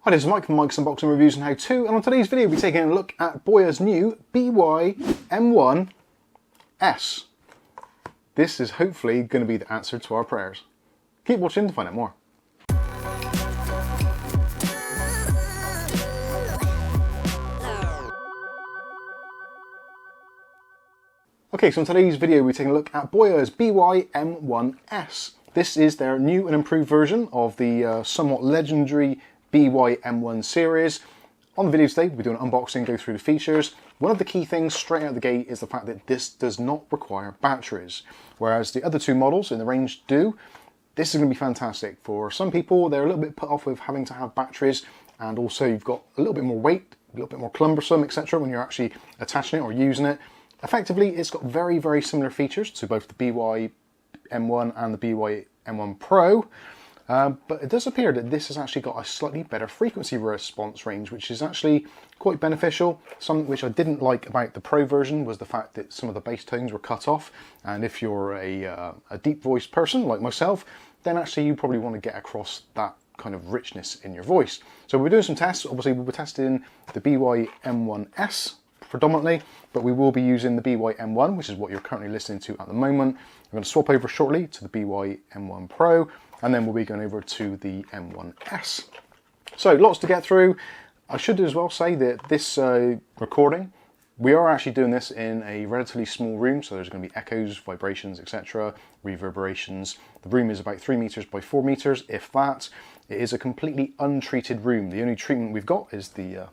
Hi, this is Mike from Mike's Unboxing Reviews and How To, and on today's video we'll be taking a look at Boya's new BYM1S. This is hopefully going to be the answer to our prayers. Keep watching to find out more. Okay, so in today's video we're taking a look at Boya's BYM1S. This is their new and improved version of the somewhat legendary BYM1 series. On the video today, we'll be doing an unboxing, go through the features. One of the key things straight out of the gate is the fact that this does not require batteries, whereas the other two models in the range do. This is going to be fantastic. For some people, they're a little bit put off with having to have batteries, and also you've got a little bit more weight, a little bit more cumbersome, etc. when you're actually attaching it or using it. Effectively, it's got very, very similar features to both the BYM1 and the BYM1 Pro. But it does appear that this has actually got a slightly better frequency response range, which is actually quite beneficial. Something which I didn't like about the Pro version was the fact that some of the bass tones were cut off, and if you're a deep voiced person like myself, then actually you probably want to get across that kind of richness in your voice. So we're doing some tests. Obviously we'll be testing the BYM1S predominantly, but we will be using the BYM1, which is what you're currently listening to at the moment. We're going to swap over shortly to the BYM1 Pro, and then we'll be going over to the M1S. So lots to get through. I should as well say that this recording, we are actually doing this in a relatively small room, so there's going to be echoes, vibrations, etc., reverberations. The room is about 3 meters by 4 meters, if that. It is a completely untreated room. The only treatment we've got is the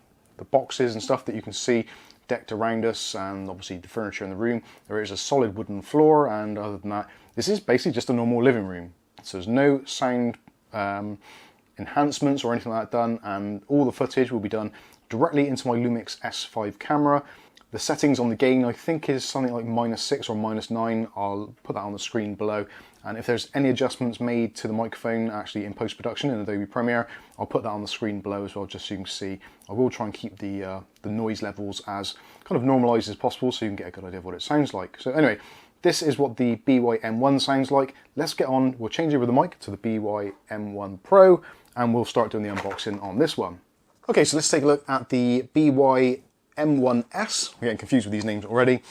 boxes and stuff that you can see decked around us, and obviously the furniture in the room. There is a solid wooden floor, and other than that, this is basically just a normal living room. So there's no sound enhancements or anything like that done, and all the footage will be done directly into my Lumix S5 camera. The settings on the gain I think is something like -6 or -9. I'll put that on the screen below, and if there's any adjustments made to the microphone actually in post-production in Adobe Premiere, I'll put that on the screen below as well, just so you can see. I will try and keep the noise levels as kind of normalised as possible so you can get a good idea of what it sounds like. So anyway, this is what the BYM1 sounds like. Let's get on, we'll change over the mic to the BYM1 Pro, and we'll start doing the unboxing on this one. Okay, so let's take a look at the BYM1S. I'm getting confused with these names already.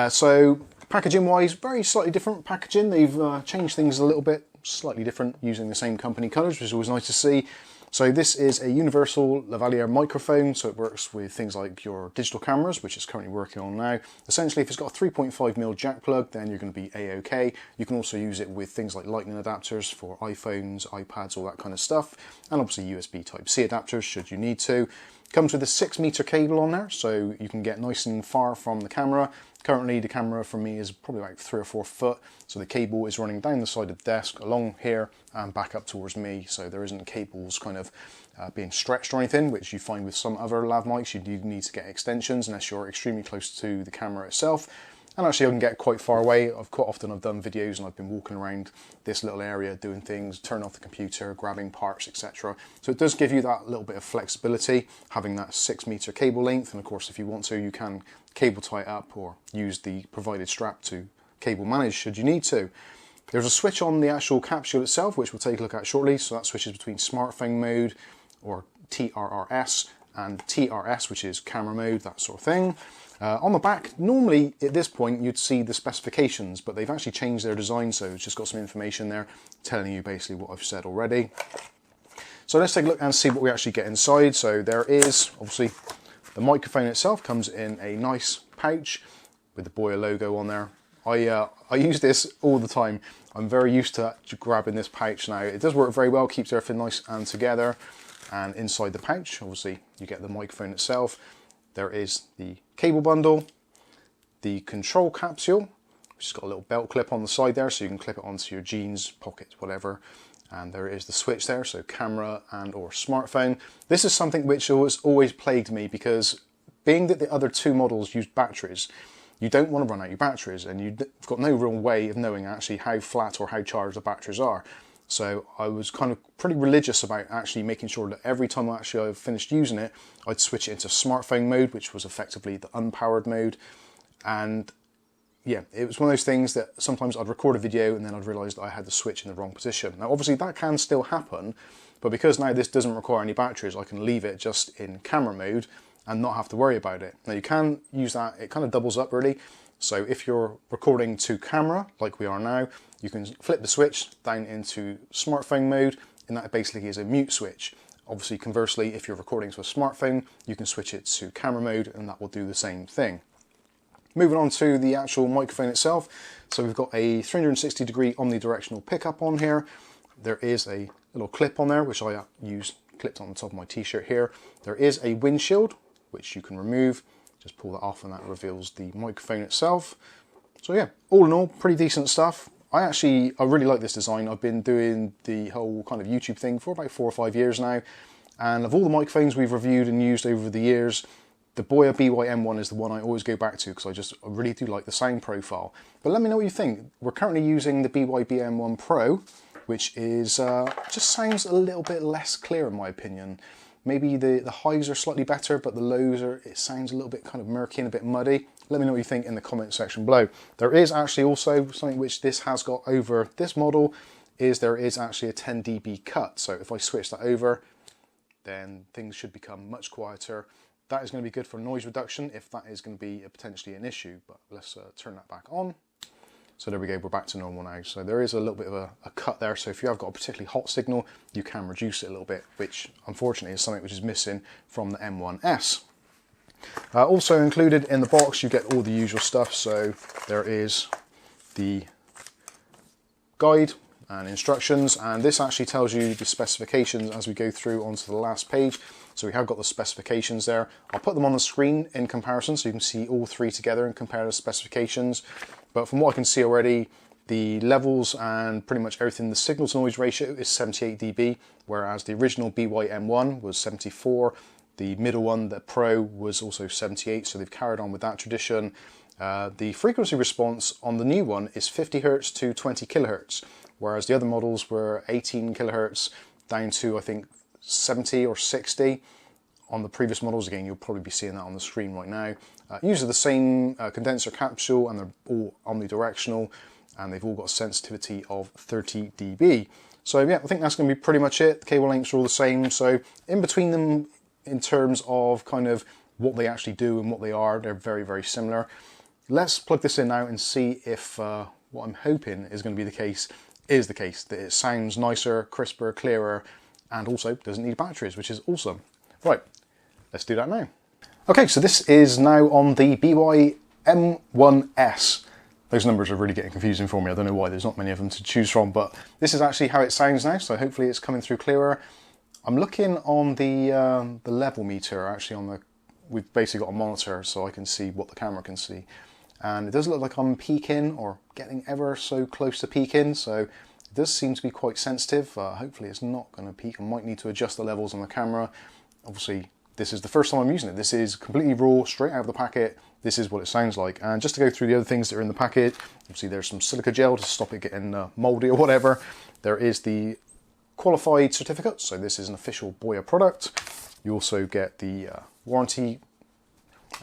So packaging wise, very slightly different packaging. They've changed things a little bit, slightly different, using the same company colours, which is always nice to see. So this is a universal Lavalier microphone, so it works with things like your digital cameras, which it's currently working on now. Essentially, if it's got a 3.5mm jack plug, then you're going to be A-OK. You can also use it with things like lightning adapters for iPhones, iPads, all that kind of stuff, and obviously USB Type-C adapters should you need to. Comes with a 6-meter cable on there, so you can get nice and far from the camera. Currently the camera from me is probably like 3 or 4 foot, so the cable is running down the side of the desk, along here, and back up towards me, so there isn't cables kind of being stretched or anything, which you find with some other lav mics. You do need to get extensions unless you're extremely close to the camera itself. And actually I can get quite far away. Quite often I've done videos and I've been walking around this little area doing things, turning off the computer, grabbing parts, etc. So it does give you that little bit of flexibility, having that 6-meter cable length, and of course if you want to, you can cable tie it up or use the provided strap to cable manage should you need to. There's a switch on the actual capsule itself, which we'll take a look at shortly, so that switches between smartphone mode, or TRRS, and TRRS, which is camera mode, that sort of thing. On the back, normally at this point you'd see the specifications, but they've actually changed their design, so it's just got some information there telling you basically what I've said already. So let's take a look and see what we actually get inside. So there is, obviously, the microphone itself comes in a nice pouch with the Boya logo on there. I use this all the time. I'm very used to grabbing this pouch now. It does work very well, keeps everything nice and together. And inside the pouch, obviously, you get the microphone itself. There is the cable bundle, the control capsule, which has got a little belt clip on the side there, so you can clip it onto your jeans, pockets, whatever. And there is the switch there, so camera and or smartphone. This is something which always plagued me, because being that the other two models use batteries, you don't want to run out your batteries, and you've got no real way of knowing actually how flat or how charged the batteries are. So I was kind of pretty religious about actually making sure that every time I finished using it, I'd switch it into smartphone mode, which was effectively the unpowered mode. And yeah, it was one of those things that sometimes I'd record a video and then I'd realise that I had the switch in the wrong position. Now obviously that can still happen, But because now this doesn't require any batteries, I can leave it just in camera mode and not have to worry about it. Now you can use that, it kind of doubles up really. So if you're recording to camera, like we are now, you can flip the switch down into smartphone mode, and that basically is a mute switch. Obviously, conversely, if you're recording to a smartphone, you can switch it to camera mode, and that will do the same thing. Moving on to the actual microphone itself. So we've got a 360-degree omnidirectional pickup on here. There is a little clip on there, which I clipped on the top of my t-shirt here. There is a windshield, which you can remove. Just pull that off and that reveals the microphone itself. So yeah, all in all, pretty decent stuff. I really like this design. I've been doing the whole kind of YouTube thing for about 4 or 5 years now. And of all the microphones we've reviewed and used over the years, the Boya BYM1 is the one I always go back to because I really do like the sound profile. But let me know what you think. We're currently using the BYM1 Pro, which is just sounds a little bit less clear in my opinion. Maybe the highs are slightly better, but the lows it sounds a little bit kind of murky and a bit muddy. Let me know what you think in the comment section below. There is actually also something which this has got over this model, is there is actually a 10 dB cut. So if I switch that over, then things should become much quieter. That is going to be good for noise reduction if that is going to be potentially an issue, but let's turn that back on. So there we go, we're back to normal now. So there is a little bit of a cut there. So if you have got a particularly hot signal, you can reduce it a little bit, which unfortunately is something which is missing from the M1S. Also included in the box, you get all the usual stuff. So there is the guide and instructions, and this actually tells you the specifications as we go through onto the last page. So we have got the specifications there. I'll put them on the screen in comparison so you can see all three together and compare the specifications. But from what I can see already, the levels and pretty much everything, the signal to noise ratio is 78 dB, whereas the original BYM1 was 74. The middle one, the Pro, was also 78, so they've carried on with that tradition. The frequency response on the new one is 50 Hz to 20 kHz, whereas the other models were 18 kHz down to, I think, 70 or 60 on the previous models. Again, you'll probably be seeing that on the screen right now. Usually the same condenser capsule, and they're all omnidirectional, and they've all got a sensitivity of 30 dB. So yeah, I think that's going to be pretty much it. The cable lengths are all the same, so in between them in terms of kind of what they actually do and what they are, they're very, very similar. Let's plug this in now and see if what I'm hoping is going to be the case is the case, that it sounds nicer, crisper, clearer, and also doesn't need batteries, which is awesome. Right, let's do that now. Okay, so this is now on the BYM1S. Those numbers are really getting confusing for me. I don't know why, there's not many of them to choose from, but this is actually how it sounds now, so hopefully it's coming through clearer. I'm looking on the level meter, actually on the, we've basically got a monitor so I can see what the camera can see. And it does look like I'm peaking or getting ever so close to peaking, so it does seem to be quite sensitive. Hopefully it's not going to peak. I might need to adjust the levels on the camera. Obviously, this is the first time I'm using it. This is completely raw, straight out of the packet. This is what it sounds like. And just to go through the other things that are in the packet, obviously there's some silica gel to stop it getting moldy or whatever. There is the qualified certificate, so this is an official Boya product. You also get the warranty,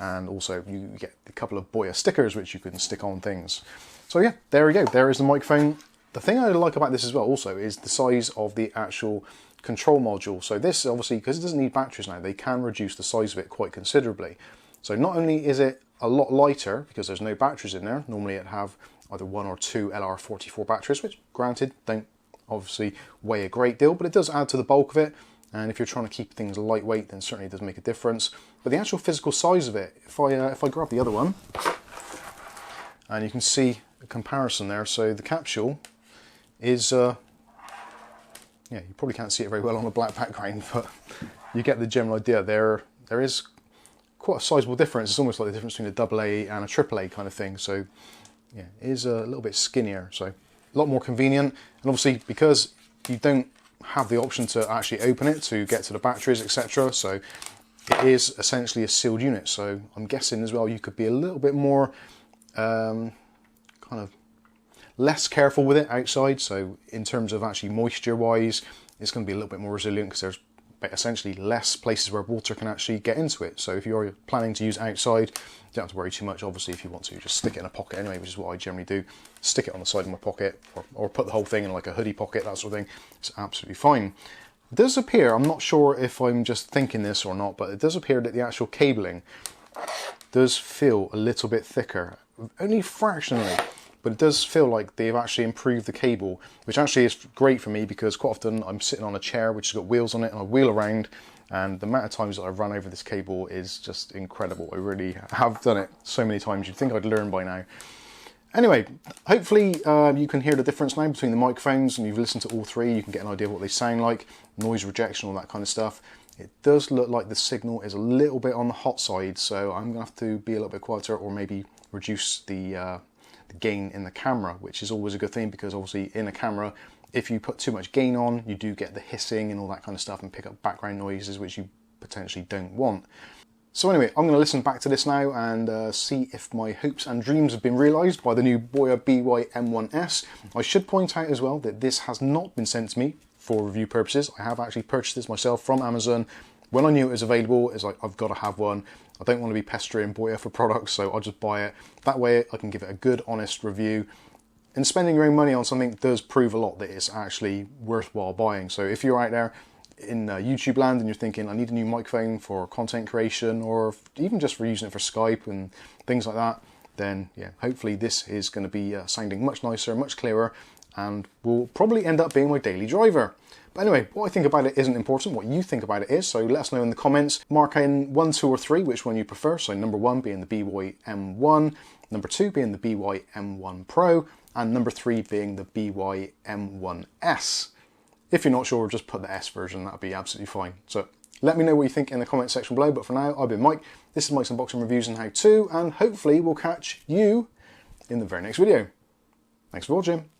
and also you get a couple of Boya stickers which you can stick on things. So yeah, there we go. There is the microphone. The thing I like about this as well also is the size of the actual control module. So this obviously, because it doesn't need batteries now, they can reduce the size of it quite considerably. So not only is it a lot lighter because there's no batteries in there, normally it'd have either 1 or 2 LR44 batteries, which granted don't obviously weigh a great deal, but it does add to the bulk of it. And if you're trying to keep things lightweight, then certainly it does make a difference. But the actual physical size of it, if I grab the other one, and you can see a comparison there. So the capsule is, yeah, you probably can't see it very well on a black background, but you get the general idea. There is quite a sizable difference. It's almost like the difference between a AA and a AAA kind of thing. So yeah, it is a little bit skinnier, so a lot more convenient. And obviously, because you don't have the option to actually open it to get to the batteries, etc., so it is essentially a sealed unit. So I'm guessing as well you could be a little bit more kind of less careful with it outside. So in terms of actually moisture wise, it's going to be a little bit more resilient because there's essentially less places where water can actually get into it. So if you're planning to use it outside, you don't have to worry too much. Obviously, if you want to, just stick it in a pocket anyway, which is what I generally do. Stick it on the side of my pocket, or put the whole thing in like a hoodie pocket, that sort of thing. It's absolutely fine. It does appear, I'm not sure if I'm just thinking this or not, but it does appear that the actual cabling does feel a little bit thicker, only fractionally, but it does feel like they've actually improved the cable, which actually is great for me because quite often I'm sitting on a chair which has got wheels on it and I wheel around, and the amount of times that I've run over this cable is just incredible. I really have done it so many times, you'd think I'd learn by now. Anyway, hopefully you can hear the difference now between the microphones, and you've listened to all three, you can get an idea of what they sound like, noise rejection, all that kind of stuff. It does look like the signal is a little bit on the hot side, so I'm going to have to be a little bit quieter or maybe reduce the gain in the camera, which is always a good thing because obviously in a camera, if you put too much gain on, you do get the hissing and all that kind of stuff and pick up background noises which you potentially don't want. So anyway, I'm going to listen back to this now and see if my hopes and dreams have been realised by the new Boya BYM1S. I should point out as well that this has not been sent to me for review purposes. I have actually purchased this myself from Amazon. When I knew it was available, it's like, I've got to have one. I don't want to be pestering Boya for products, so I'll just buy it. That way I can give it a good, honest review. And spending your own money on something does prove a lot that it's actually worthwhile buying. So if you're out there in YouTube land and you're thinking, I need a new microphone for content creation or even just for using it for Skype and things like that, then yeah, hopefully this is going to be sounding much nicer, much clearer, and will probably end up being my daily driver. But anyway, what I think about it isn't important, what you think about it is, so let us know in the comments. Mark in 1, 2 or 3 which one you prefer, so number 1 being the BYM1, number 2 being the BYM1 Pro, and number 3 being the BYM1S. If you're not sure, just put the S version, that'll be absolutely fine. So let me know what you think in the comment section below, but for now, I've been Mike. This is Mike's Unboxing Reviews and How To, and hopefully we'll catch you in the very next video. Thanks for watching.